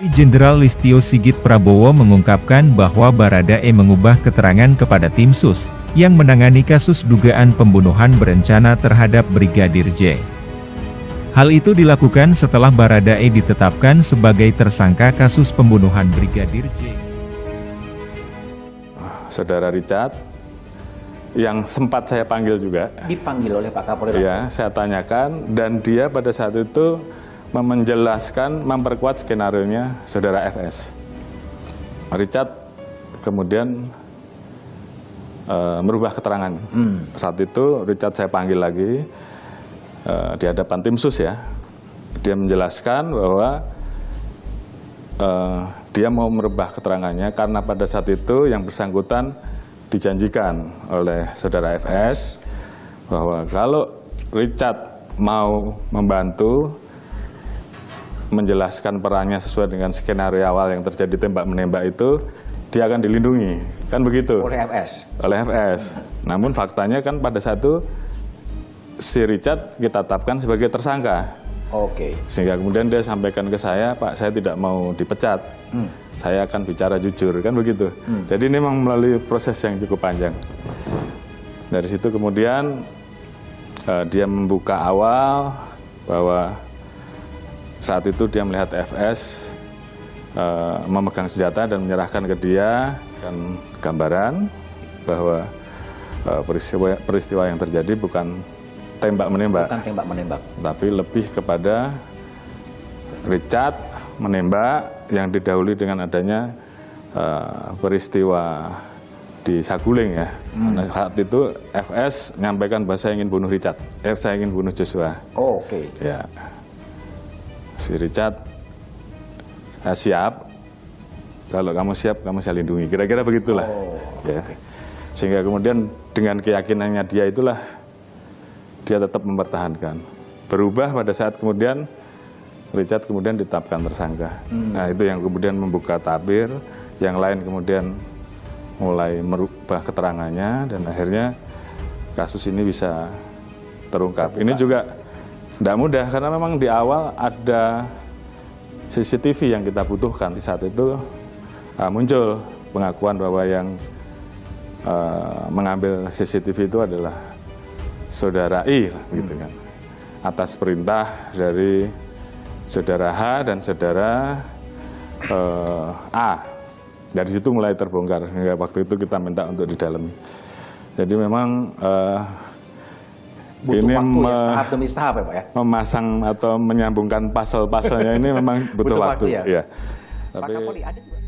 Jenderal Listio Sigit Prabowo mengungkapkan bahwa Baradae mengubah keterangan kepada tim SUS, yang menangani kasus dugaan pembunuhan berencana terhadap Brigadir J. Hal itu dilakukan setelah Baradae ditetapkan sebagai tersangka kasus pembunuhan Brigadir J. Saudara Richard, yang sempat saya panggil juga. Dipanggil oleh Pak Kapolri? Ya, saya tanyakan, dan dia pada saat itu menjelaskan, memperkuat skenario-nya Saudara FS. Richard kemudian merubah keterangan. Saat itu Richard saya panggil lagi di hadapan tim SUS ya. Dia menjelaskan bahwa dia mau merubah keterangannya karena pada saat itu yang bersangkutan dijanjikan oleh Saudara FS bahwa kalau Richard mau membantu menjelaskan perannya sesuai dengan skenario awal yang terjadi tembak-menembak itu, dia akan dilindungi. Kan begitu? Oleh FS? Oleh FS. Namun faktanya kan pada saat itu si Richard kita tetapkan sebagai tersangka. Oke. Sehingga kemudian dia sampaikan ke saya, Pak, saya tidak mau dipecat. Saya akan bicara jujur. Kan begitu? Jadi ini memang melalui proses yang cukup panjang. Dari situ kemudian dia membuka awal bahwa saat itu dia melihat FS memegang senjata dan menyerahkan ke dia, dan gambaran bahwa peristiwa yang terjadi bukan tembak-menembak. Bukan tembak-menembak. Tapi lebih kepada Richard menembak yang didahului dengan adanya peristiwa di Saguling ya. Nah, saat itu FS menyampaikan bahwa saya ingin bunuh Richard, saya ingin bunuh Joshua. Oh, oke. Ya. Si Richard, saya siap. Kalau kamu siap, kamu saya lindungi. Kira-kira begitulah. Ya. Sehingga kemudian dengan keyakinannya dia itulah dia tetap mempertahankan. Berubah pada saat kemudian Richard kemudian ditetapkan tersangka. Nah, itu yang kemudian membuka tabir. Yang lain kemudian mulai merubah keterangannya dan akhirnya kasus ini bisa terungkap. Ini juga tidak mudah karena memang di awal ada CCTV yang kita butuhkan. Di saat itu muncul pengakuan bahwa yang mengambil CCTV itu adalah Saudara I, gitu kan, atas perintah dari Saudara H dan Saudara A. Dari situ mulai terbongkar hingga waktu itu kita minta untuk didalami. Jadi memang butuh ini waktu ya, tahap demi tahap ya Pak ya? Memasang atau menyambungkan pasal-pasalnya ini memang butuh waktu. Ya? Ya. Pak Kapolri ada juga